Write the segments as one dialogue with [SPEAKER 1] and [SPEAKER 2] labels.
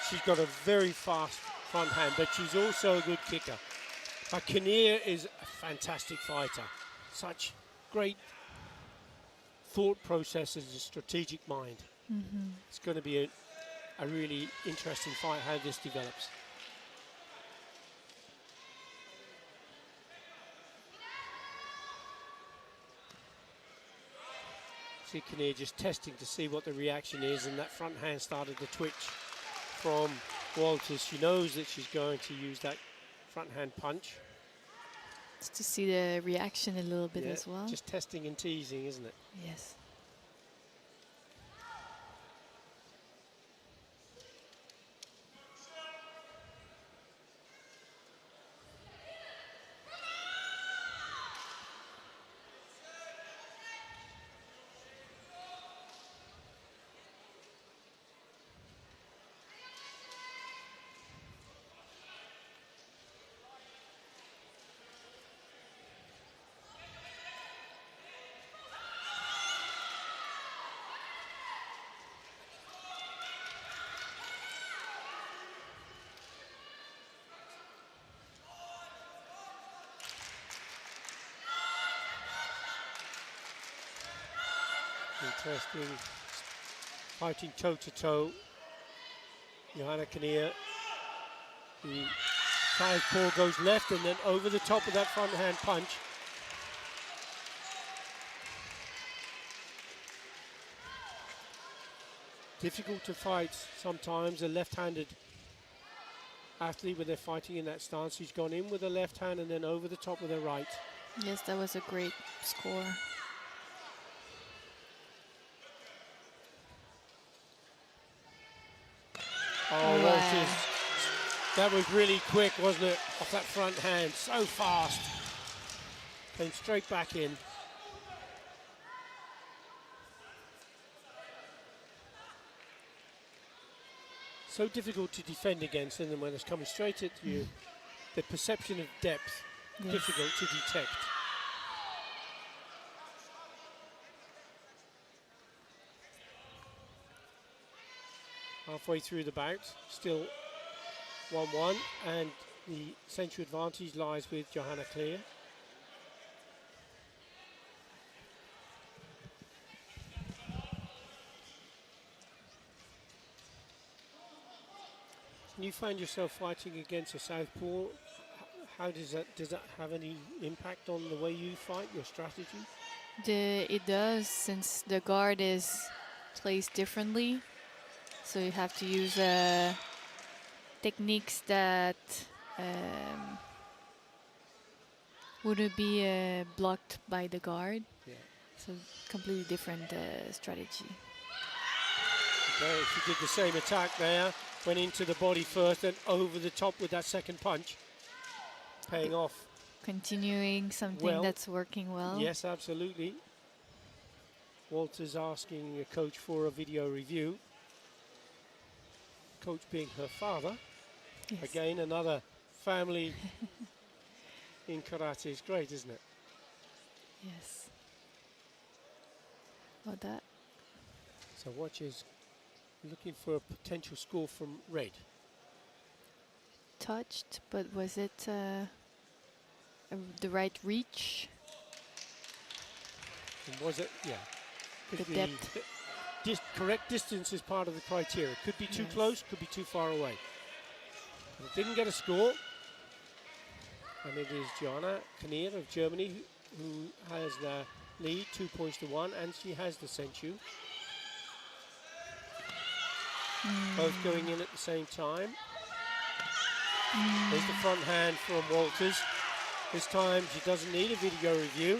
[SPEAKER 1] she's got a very fast front hand, but she's also a good kicker. But Kinnear is a fantastic fighter. Such great thought processes and strategic mind. It's going to be a really interesting fight how this develops. See Kinnear just testing to see what the reaction is, and that front hand started to twitch from Walters. She knows that she's going to use that front hand punch.
[SPEAKER 2] Just to see the reaction a little bit as well.
[SPEAKER 1] Just testing and teasing, isn't it?
[SPEAKER 2] Yes.
[SPEAKER 1] Interesting. Fighting toe to toe. Johanna Kinnear. The southpaw goes left and then over the top of that front hand punch. Difficult to fight sometimes, a left-handed athlete when they're fighting in that stance. She's gone in with a left hand and then over the top with her right.
[SPEAKER 2] Yes, that was a great score.
[SPEAKER 1] Oh, Walters. That was really quick, wasn't it? Off that front hand, so fast. Came straight back in. So difficult to defend against, and then when it's coming straight at you, the perception of depth, difficult to detect. Halfway through the bout, still 1-1, and the central advantage lies with Johanna Kinnear. When you find yourself fighting against a southpaw, how does that have any impact on the way you fight, your strategy?
[SPEAKER 2] It does, since the guard is placed differently. So you have to use techniques that wouldn't be blocked by the guard.
[SPEAKER 1] Yeah.
[SPEAKER 2] So completely different strategy.
[SPEAKER 1] Okay, she did the same attack there, went into the body first, then over the top with that second punch, paying off.
[SPEAKER 2] Continuing something that's working well.
[SPEAKER 1] Yes, absolutely. Walter's asking the coach for a video review. Coach being her father. Yes. Again, another family in karate is great, isn't it?
[SPEAKER 2] Yes. What that?
[SPEAKER 1] So watch is looking for a potential score from red.
[SPEAKER 2] Touched, but was it the right reach?
[SPEAKER 1] And was it? Yeah.
[SPEAKER 2] The depth.
[SPEAKER 1] Correct distance is part of the criteria. Could be too close, could be too far away. But it didn't get a score. And it is Johanna Kinnear of Germany who has the lead, 2-1, and she has the Senchu. Both going in at the same time. There's the front hand from Walters. This time she doesn't need a video review.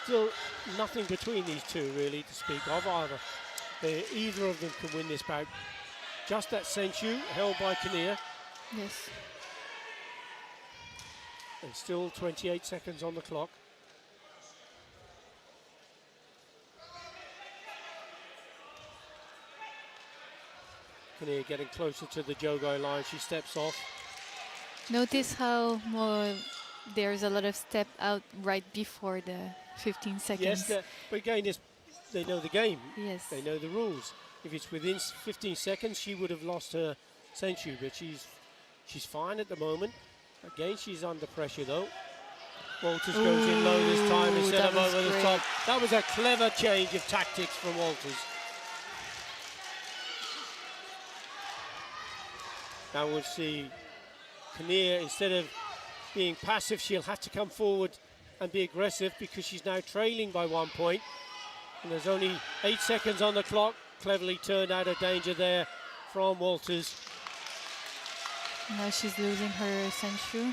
[SPEAKER 1] Still nothing between these two really to speak of either. Either of them can win this bout. Just that Senchu held by Kinnear.
[SPEAKER 2] Yes.
[SPEAKER 1] And still 28 seconds on the clock. Kinnear getting closer to the Jogai line. She steps off.
[SPEAKER 2] Notice how there's a lot of step out right before the 15 seconds.
[SPEAKER 1] Yes, but again, they know the game.
[SPEAKER 2] Yes.
[SPEAKER 1] They know the rules. If it's within 15 seconds, she would have lost her senchu, but she's fine at the moment. Again, she's under pressure though. Walters goes in low this time instead of over the top. That was a clever change of tactics from Walters. Now we'll see Kinnear, instead of being passive, she'll have to come forward and be aggressive because she's now trailing by 1 point. And there's only 8 seconds on the clock. Cleverly turned out of danger there from Walters.
[SPEAKER 2] Now she's losing her senchu.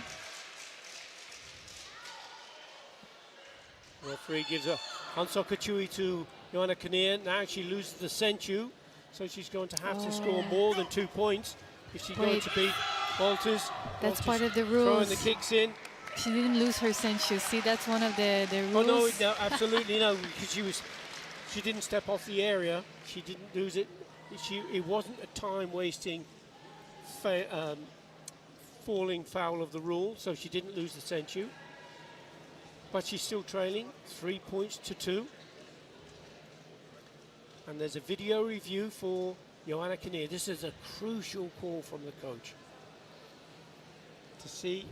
[SPEAKER 1] Referee gives a Hansokachui to Joanna Kinnear. Now she loses the senchu, so she's going to have to score more than 2 points if she's going to beat Walters.
[SPEAKER 2] That's
[SPEAKER 1] Walters
[SPEAKER 2] part of the rules.
[SPEAKER 1] Throwing the kicks in.
[SPEAKER 2] She didn't lose her senchu. See, that's one of the rules.
[SPEAKER 1] Oh no, absolutely no, because she didn't step off the area. She didn't lose it. It wasn't a time-wasting, falling foul of the rule, so she didn't lose the senchu. But she's still trailing 3 points to 2. And there's a video review for Joanna Kinnear. This is a crucial call from the coach to see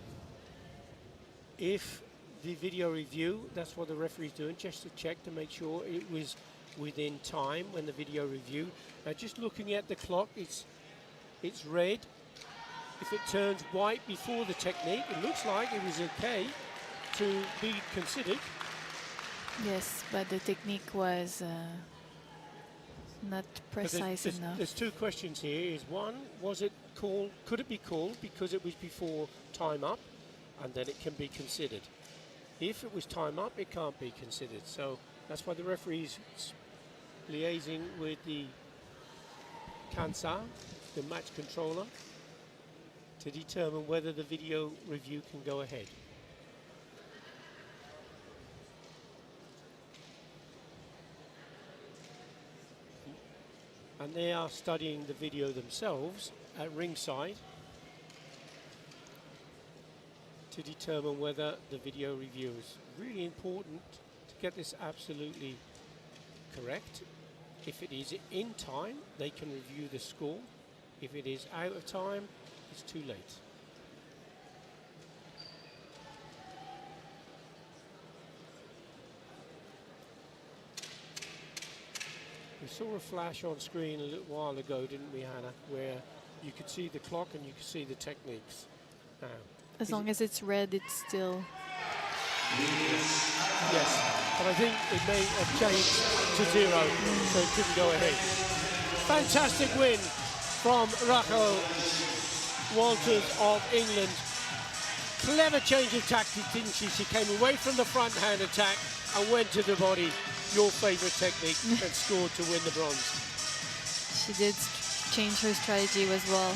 [SPEAKER 1] if the video review, that's what the referee's doing, just to check to make sure it was within time when the video review. Now just looking at the clock, it's red. If it turns white before the technique, it looks like it was okay to be considered.
[SPEAKER 2] Yes, but the technique was not precise enough.
[SPEAKER 1] There's 2 questions here. Is one, was it called? Could it be called because it was before time up, and then it can be considered? If it was time up, it can't be considered. So that's why the referee's liaising with the Kansa, the match controller, to determine whether the video review can go ahead. And they are studying the video themselves at ringside to determine whether the video review is really important to get this absolutely correct. If it is in time, they can review the score. If it is out of time, it's too late. We saw a flash on screen a little while ago, didn't we, Hannah, where you could see the clock and you could see the techniques. Now,
[SPEAKER 2] as long as it's red, it's still...
[SPEAKER 1] Yes, but I think it may have changed to 0, so it couldn't go ahead. Fantastic win from Rachel Walters of England. Clever change of tactics, didn't she? She came away from the front hand attack and went to the body, your favourite technique, and scored to win the bronze.
[SPEAKER 2] She did change her strategy as well.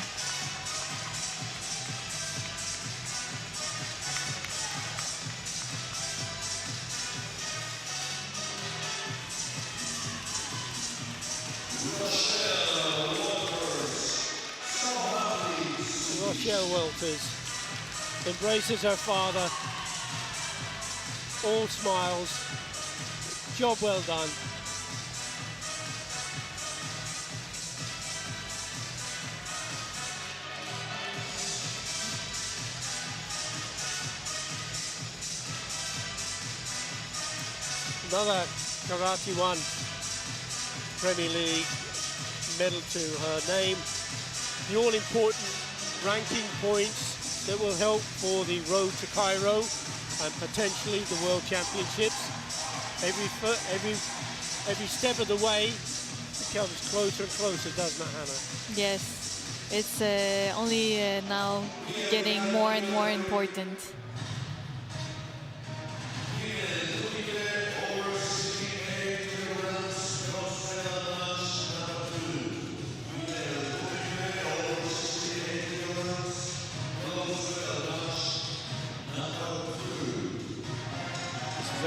[SPEAKER 1] Rochelle Walters embraces her father, all smiles, job well done. Another Karate1 Premier League medal to her name. The all-important ranking points that will help for the road to Cairo and potentially the World Championships. Every step of the way becomes closer and closer, doesn't it, Hannah?
[SPEAKER 2] Yes, it's only now getting more and more important.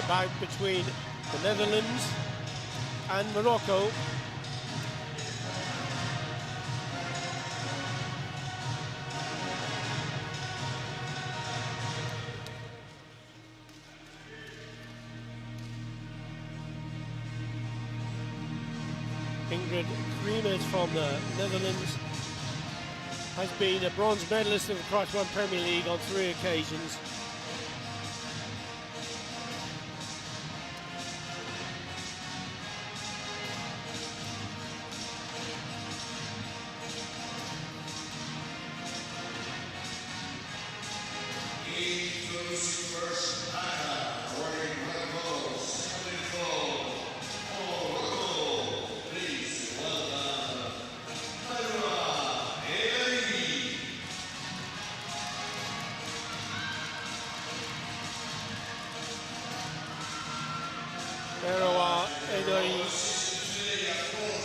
[SPEAKER 1] Bout between the Netherlands and Morocco. Ingrid Kriemers from the Netherlands has been a bronze medalist of the Karate1 Premier League on 3 occasions.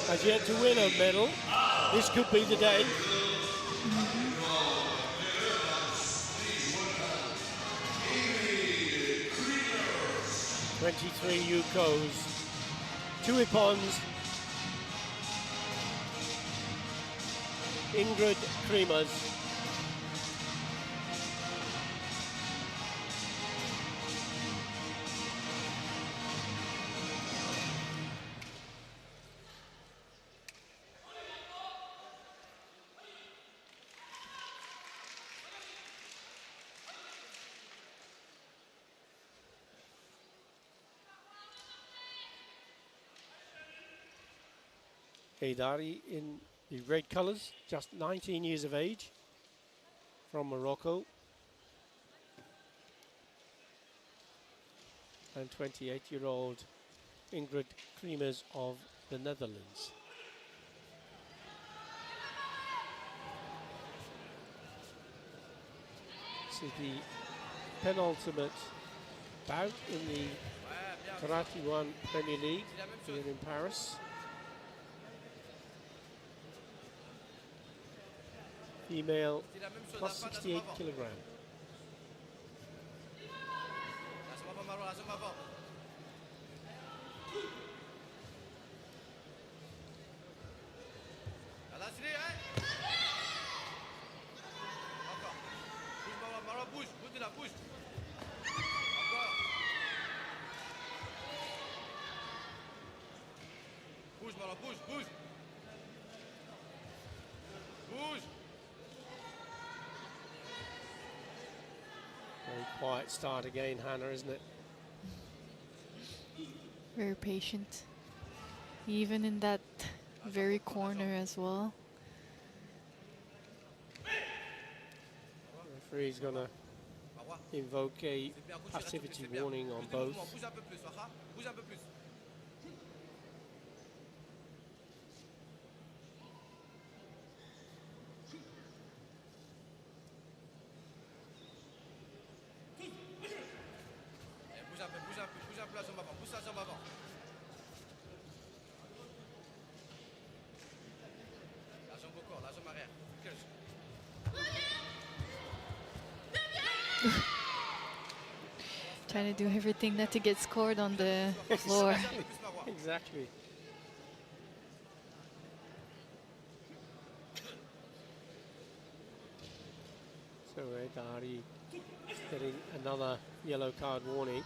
[SPEAKER 1] Has yet to win a medal. This could be the day. 23 Yukos, 2 Ippons, Ingrid Kriemers. Heydari in the red colours, just 19 years of age, from Morocco. And 28-year-old Ingrid Kriemers of the Netherlands. This is the penultimate bout in the Karate1 Premier League here in Paris. Female plus 68 kilograms. Very quiet start again, Hannah, isn't it?
[SPEAKER 2] Very patient. Even in that very corner as well.
[SPEAKER 1] The referee's going to invoke a passivity warning on both.
[SPEAKER 2] Trying to do everything not to get scored on the floor.
[SPEAKER 1] Exactly. So Heydari getting another yellow card warning.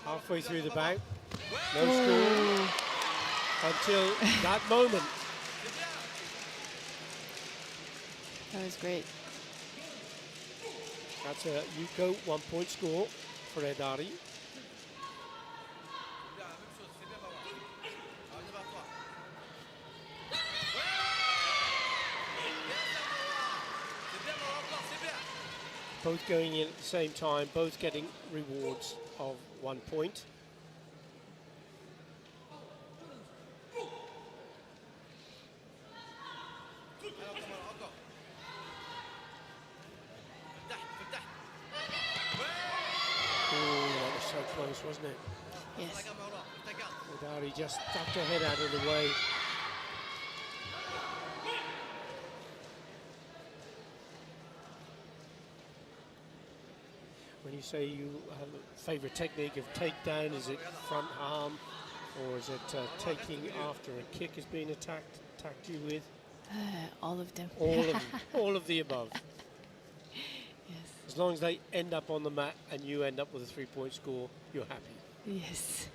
[SPEAKER 1] Halfway through the bout, no score until that moment.
[SPEAKER 2] That was great.
[SPEAKER 1] That's a Yuko 1-point score for Heydari. Both going in at the same time, both getting rewards of 1 point. Oh, that was so close, wasn't it?
[SPEAKER 2] Yes.
[SPEAKER 1] Heydari just ducked her head out of the way. When you say you have a favorite technique of takedown, is it front arm, or is it taking after a kick has been attacked you with?
[SPEAKER 2] All of them.
[SPEAKER 1] All of them, all of the above.
[SPEAKER 2] Yes.
[SPEAKER 1] As long as they end up on the mat and you end up with a 3-point score, you're happy.
[SPEAKER 2] Yes.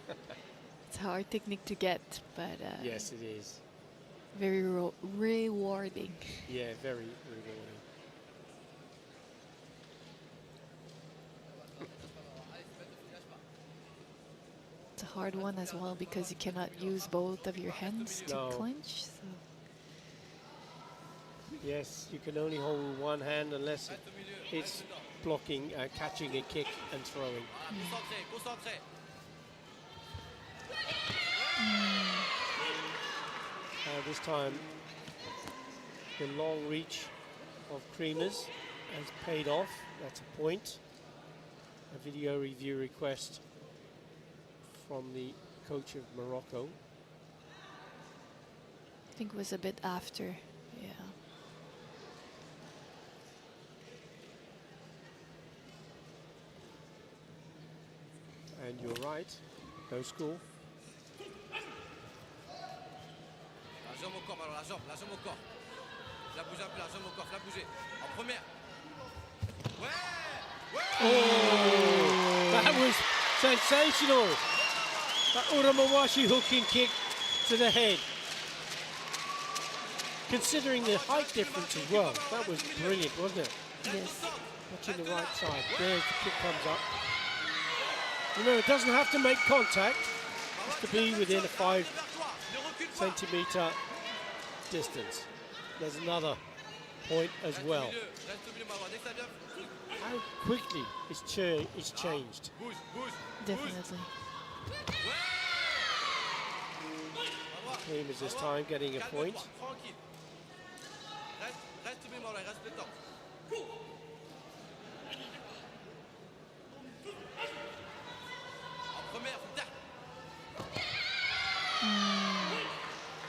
[SPEAKER 2] It's a hard technique to get, but
[SPEAKER 1] Yes, it is.
[SPEAKER 2] very rewarding.
[SPEAKER 1] Yeah, very rewarding.
[SPEAKER 2] It's a hard one as well because you cannot use both of your hands to
[SPEAKER 1] No.
[SPEAKER 2] clinch. So.
[SPEAKER 1] Yes, you can only hold with one hand unless it's blocking, catching a kick and throwing. This time, the long reach of Creamers has paid off. That's a point. A video review request from the coach of Morocco.
[SPEAKER 2] I think it was a bit after. Yeah.
[SPEAKER 1] And you're right, no score.
[SPEAKER 3] La jambe au corps, alors la jambe au corps. La bouge un peu, la jambe au corps, la bouger. En première. Ouais, ouais.
[SPEAKER 1] Oh, that was sensational. That Uramawashi hooking kick to the head. Considering the height difference as well, that was brilliant, wasn't it?
[SPEAKER 2] Yes.
[SPEAKER 1] Watching the right side. There's the kick comes up. Remember, it doesn't have to make contact. It has to be within a 5-centimeter distance. There's another point as well. How quickly it's changed.
[SPEAKER 2] Definitely.
[SPEAKER 1] Creamers this time getting a point.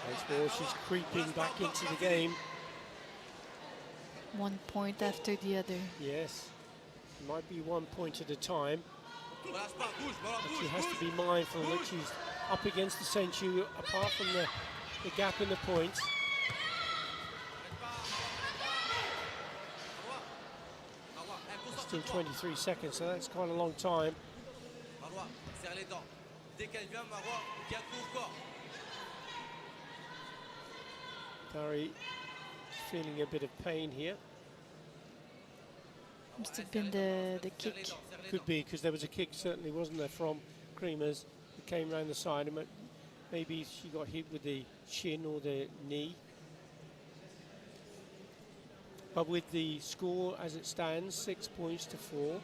[SPEAKER 1] Once more, she's creeping back into the game.
[SPEAKER 2] 1 point after the other.
[SPEAKER 1] Yes, it might be 1 point at a time. But she has to be mindful that she's up against the Senchu, apart from the gap in the points. Still 23 seconds, so that's quite a long time. Dari feeling a bit of pain here.
[SPEAKER 2] Must have been the kick.
[SPEAKER 1] Could be, because there was a kick, certainly, wasn't there, from Creamers. It came round the side, and maybe she got hit with the shin or the knee. But with the score as it stands, 6 points to 4,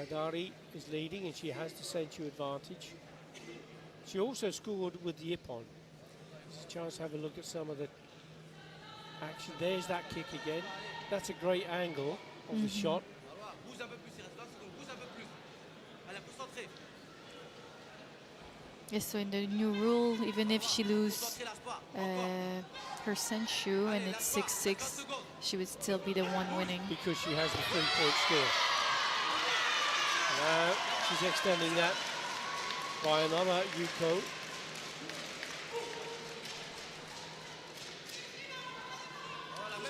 [SPEAKER 1] Dari is leading, and she has the Senchu advantage. She also scored with the Ippon. There's a chance to have a look at some of the action. There's that kick again. That's a great angle of the shot.
[SPEAKER 2] Yes, so in the new rule, even if she loses her Senchu and it's 6-6, she would still be the one winning.
[SPEAKER 1] Because she has the 3-point score. Now she's extending that by another Yuko.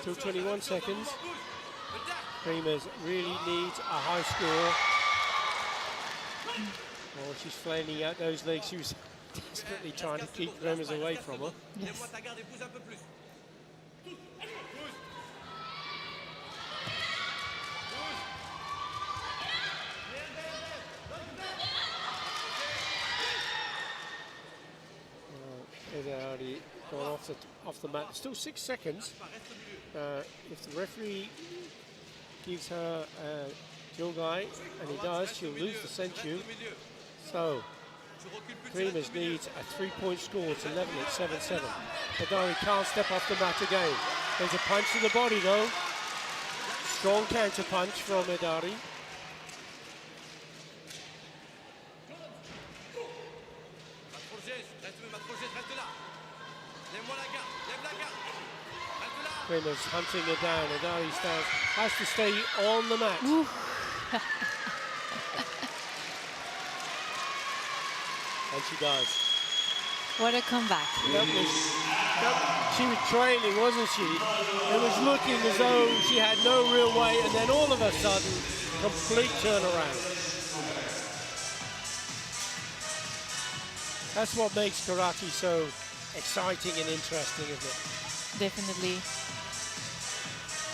[SPEAKER 1] Still 21 seconds. Creamers really needs a high score. Oh, she's flailing out those legs. She was desperately trying to keep Creamers away from her.
[SPEAKER 2] Yes.
[SPEAKER 1] They've already gone off the mat. Still 6 seconds. If the referee gives her Jogai, and he does, she'll lose the Senchu. So, Creamers needs a 3-point score to level at 7-7. Dari can't step off the mat again. There's a punch to the body though. Strong counter punch from Dari. Creamers hunting her down. Dari has to stay on the mat. And she does.
[SPEAKER 2] What a comeback.
[SPEAKER 1] She was trailing, wasn't she? It was looking as though she had no real way, and then all of a sudden, complete turnaround. That's what makes karate so exciting and interesting, isn't it?
[SPEAKER 2] Definitely.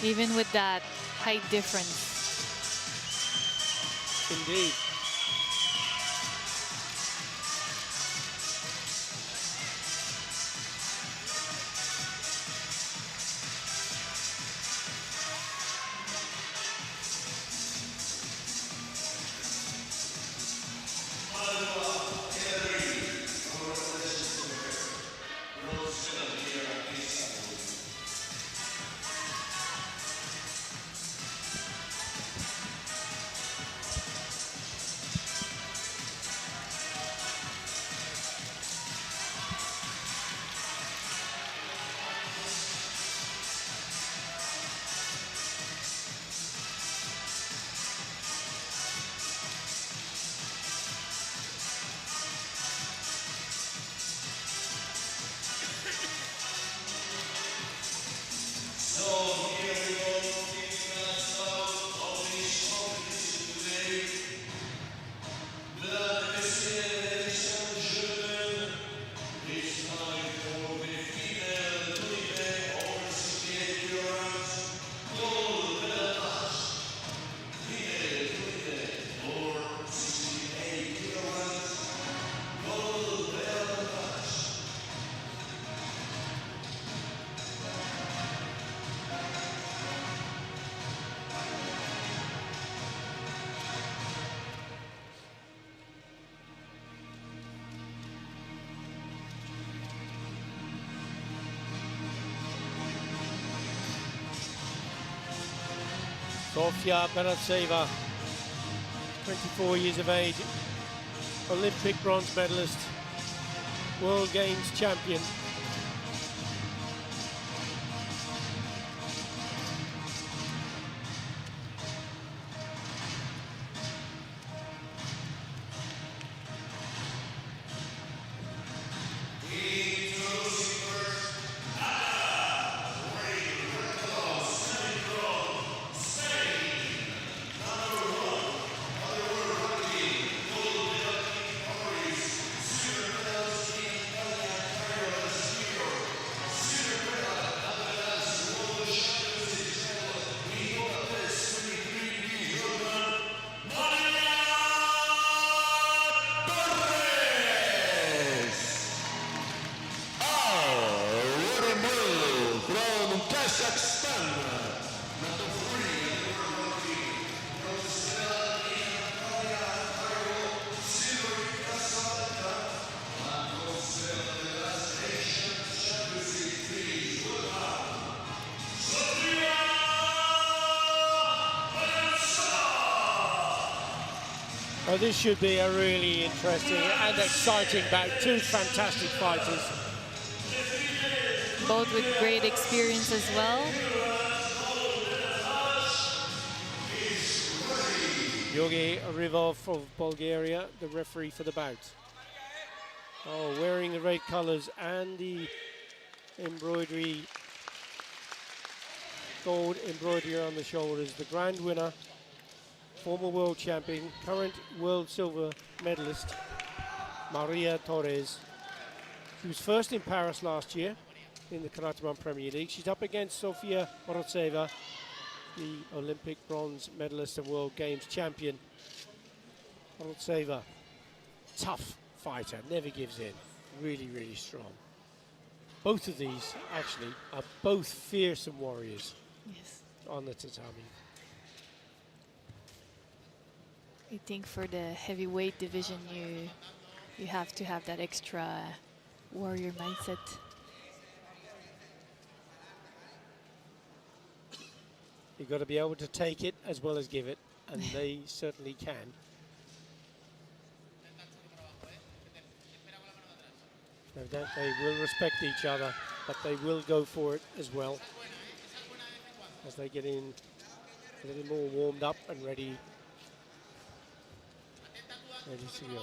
[SPEAKER 2] Even with that height difference.
[SPEAKER 1] Indeed. Sofia Beratseva, 24 years of age, Olympic bronze medalist, World Games champion. Oh, this should be a really interesting and exciting bout. Two fantastic fighters.
[SPEAKER 2] Both with great experience as well.
[SPEAKER 1] Yogi Rivov of Bulgaria, the referee for the bout. Oh, wearing the red colours and the embroidery, gold embroidery on the shoulders. The grand winner, former world champion, current world silver medalist, Maria Torres. She was first in Paris last year in the Karate1 Premier League. She's up against Sofia Beratseva, the Olympic bronze medalist and World Games champion. Beratseva, tough fighter, never gives in, really, really strong. Both of these actually are both fearsome warriors.
[SPEAKER 2] Yes.
[SPEAKER 1] On the tatami.
[SPEAKER 2] I think for the heavyweight division, you have to have that extra warrior mindset.
[SPEAKER 1] You've got to be able to take it as well as give it, and they certainly can. No doubt they will respect each other, but they will go for it as well as they get in a little more warmed up and ready to go.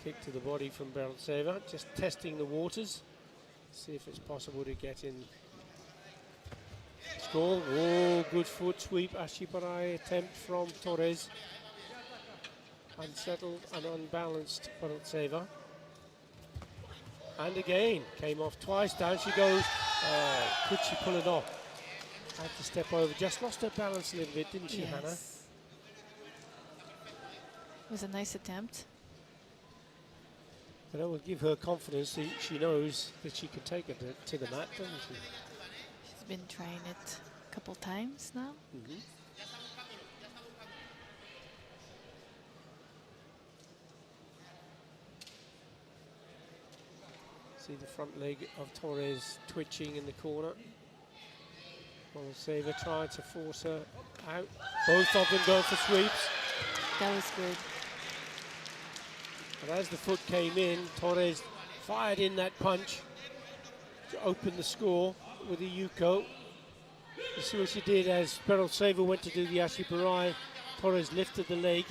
[SPEAKER 1] kick to the body from Bereltseva, just testing the waters, see if it's possible to get in. Score. Oh, good foot sweep. Ashiparai attempt from Torres. Unsettled and unbalanced Bereltseva. And again, came off twice. Down she goes. Oh, could she pull it off? Had to step over. Just lost her balance a little bit, didn't she, Hannah?
[SPEAKER 2] It was a nice attempt.
[SPEAKER 1] But that will give her confidence. She knows that she can take it to the mat, doesn't she?
[SPEAKER 2] She's been trying it a couple times now.
[SPEAKER 1] Mm-hmm. See the front leg of Torres twitching in the corner. Saver trying to force her out. Both of them going for sweeps.
[SPEAKER 2] That was good.
[SPEAKER 1] But as the foot came in, Torres fired in that punch to open the score with a Yuko. You see what she did as Bereltseva went to do the Ashiparai. Torres lifted the leg,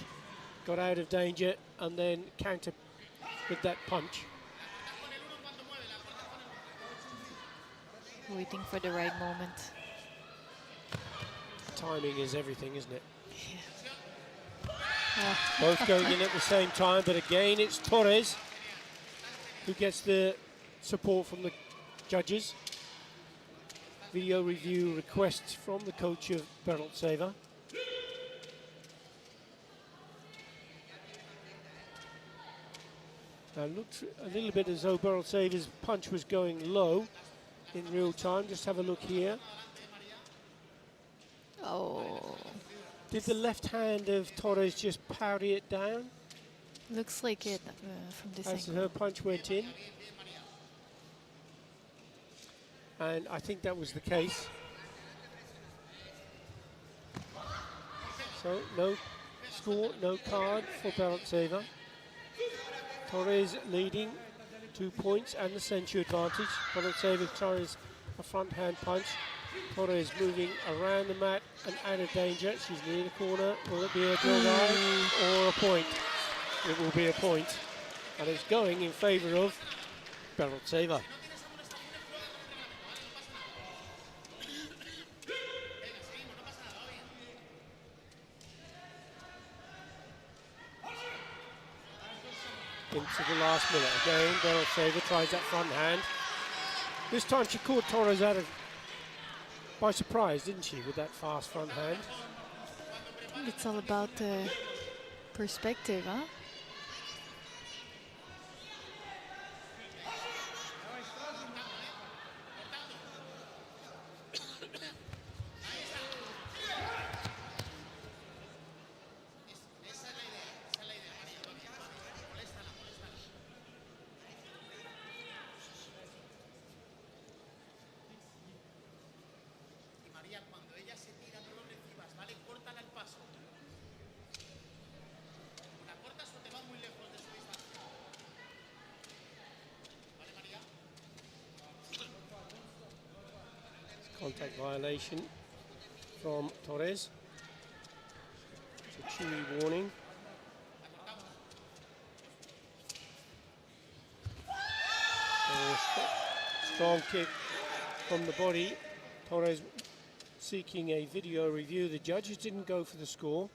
[SPEAKER 1] got out of danger, and then countered with that punch.
[SPEAKER 2] Waiting for the right moment.
[SPEAKER 1] Timing is everything, isn't it?
[SPEAKER 2] Yeah.
[SPEAKER 1] Both going in at the same time, but again it's Torres who gets the support from the judges. Video review requests from the coach of Bereltseva. Now looked a little bit as though Bereltseva's punch was going low in real time. Just have a look here.
[SPEAKER 2] Oh.
[SPEAKER 1] Did the left hand of Torres just parry it down
[SPEAKER 2] Looks like it from this
[SPEAKER 1] as
[SPEAKER 2] angle.
[SPEAKER 1] her punch went in? And I think that was the case. So no score, no card for Bereltseva. Torres leading 2 points and the censure advantage. Bereltseva tries a front hand punch. Torres moving around the mat and out of danger. She's near the corner. Will it be a draw or a point? It will be a point. And it's going in favour of Bereltseva. Into the last minute. Again, Bereltseva tries that front hand. This time she caught Torres out of by surprise, didn't she, with that fast front hand?
[SPEAKER 2] I think it's all about perspective, huh?
[SPEAKER 1] Contact violation from Torres. It's a chewy warning. Strong kick from the body. Torres seeking a video review. The judges didn't go for the score.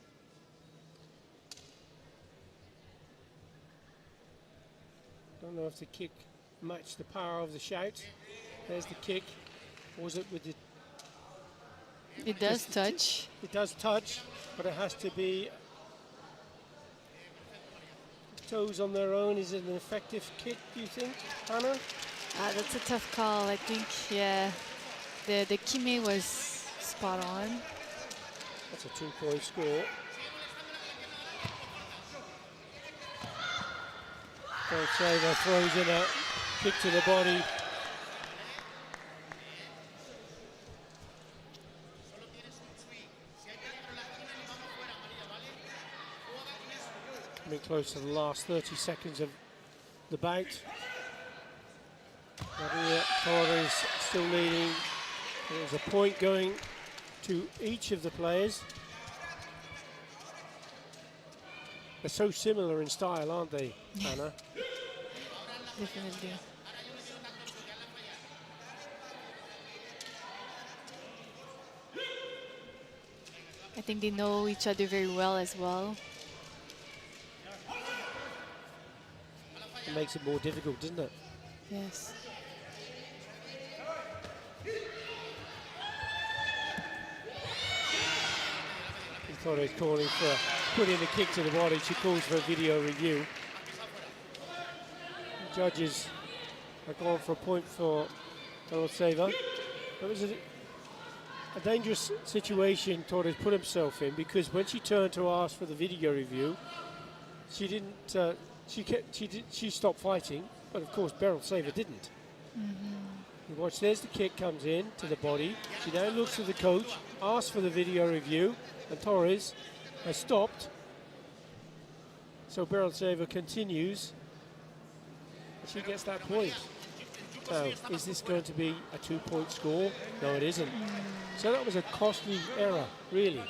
[SPEAKER 1] Don't know if the kick matched the power of the shout. There's the kick. Was it with the...
[SPEAKER 2] It does touch.
[SPEAKER 1] It does touch, but it has to be toes on their own. Is it an effective kick, do you think, Anna?
[SPEAKER 2] That's a tough call. I think, yeah, the kime was spot on.
[SPEAKER 1] That's a 2-point score. Bereltseva throws in a kick to the body. Coming close to the last 30 seconds of the bout. Maria Torres still leading. There's a point going to each of the players. They're so similar in style, aren't they, Anna?
[SPEAKER 2] Definitely. I think they know each other very well as well.
[SPEAKER 1] It makes it more difficult, doesn't it?
[SPEAKER 2] Yes.
[SPEAKER 1] Torres calling for putting a kick to the body. She calls for a video review. The judges are going for a point for Karate1Paris. It was a dangerous situation Torres put himself in, because when she turned to ask for the video review, she didn't. She stopped fighting, but of course Karate1Paris didn't. You watch. There's the kick comes in to the body. She now looks to the coach, asks for the video review, and Torres has stopped. So Karate1Paris continues. And she gets that point. Now, is this going to be a 2-point score? No, it isn't. So that was a costly error, really.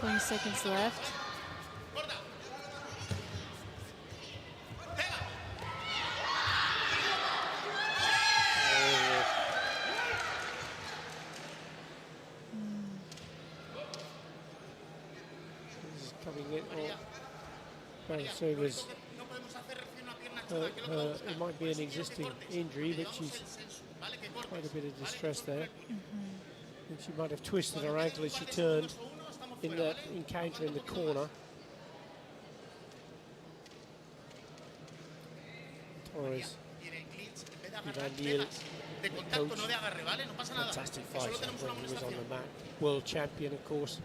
[SPEAKER 2] 20 seconds left.
[SPEAKER 1] Karate1Paris, it might be an existing injury, but she's quite a bit of distress there. And she might have twisted her ankle as she turned in that encounter in the corner. Torres, Van the coach, fantastic fighter when he was on the mat. World champion, of course.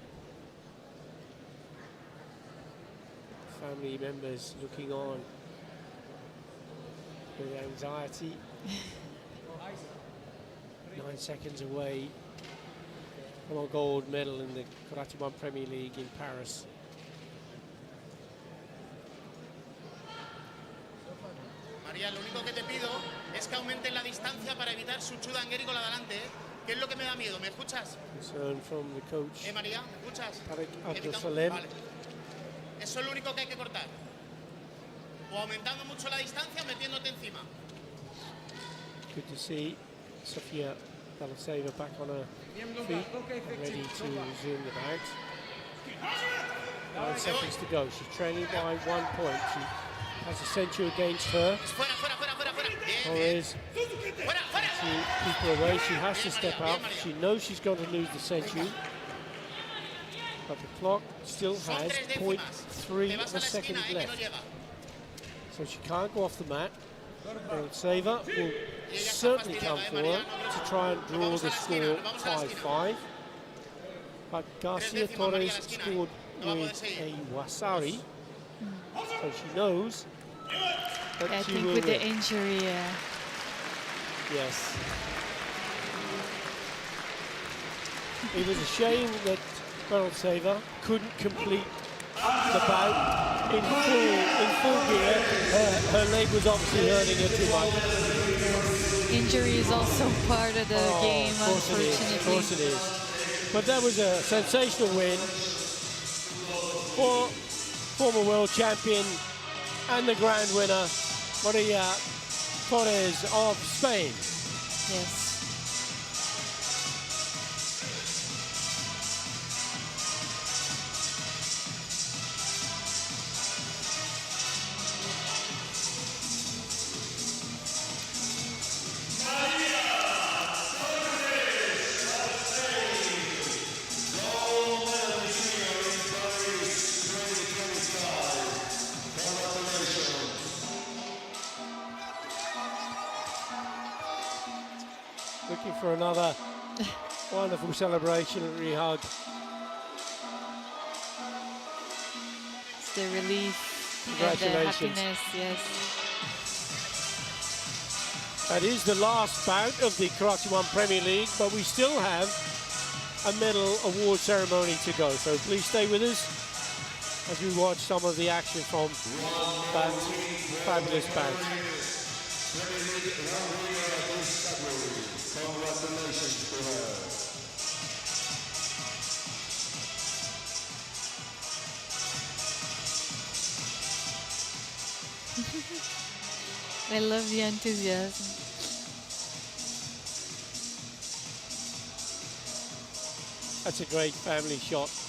[SPEAKER 1] Family members looking on with anxiety. 9 seconds away from a gold medal in the Karate1 Premier League in Paris.
[SPEAKER 4] María, lo único que te pido es que aumenten la distancia para evitar su chudangeri con la delante, ¿eh? ¿Qué es lo que me da miedo? ¿Me escuchas?
[SPEAKER 1] Concern from the coach.
[SPEAKER 4] María, ¿me escuchas?
[SPEAKER 1] Vale.
[SPEAKER 4] Eso es lo único que hay que cortar. O aumentando mucho la distancia o metiéndote encima.
[SPEAKER 1] Good to see Sofia Karate1Paris back on her feet, ready to resume the bout. 9 seconds to go. She's trailing by 1 point. She has a century against her. Torres, keep her away. She has to step out. She knows she's going to lose the century. But the clock still has 0.3 of a second left. So she can't go off the mat. Karate1Paris will certainly come for her to try and draw the score 5-5. But Garcia Torres scored with a wasari, so she knows that
[SPEAKER 2] I
[SPEAKER 1] she
[SPEAKER 2] think
[SPEAKER 1] will
[SPEAKER 2] with
[SPEAKER 1] win.
[SPEAKER 2] the injury,
[SPEAKER 1] Yes. It was a shame that Karate1Paris couldn't complete the bout in full gear. Her leg was obviously hurting her too much.
[SPEAKER 2] injury is also part of the game,
[SPEAKER 1] Of course it is.
[SPEAKER 2] unfortunately.
[SPEAKER 1] Of course it is. But that was a sensational win for former world champion and the grand winner, Maria Torres of Spain.
[SPEAKER 2] Yes.
[SPEAKER 1] Looking for another wonderful celebratory hug.
[SPEAKER 2] It's the relief and the
[SPEAKER 1] Congratulations.
[SPEAKER 2] happiness, yes.
[SPEAKER 1] That is the last bout of the Karate1 Premier League, but we still have a medal award ceremony to go. So please stay with us as we watch some of the action from that fabulous band.
[SPEAKER 2] I love the enthusiasm.
[SPEAKER 1] That's a great family shot.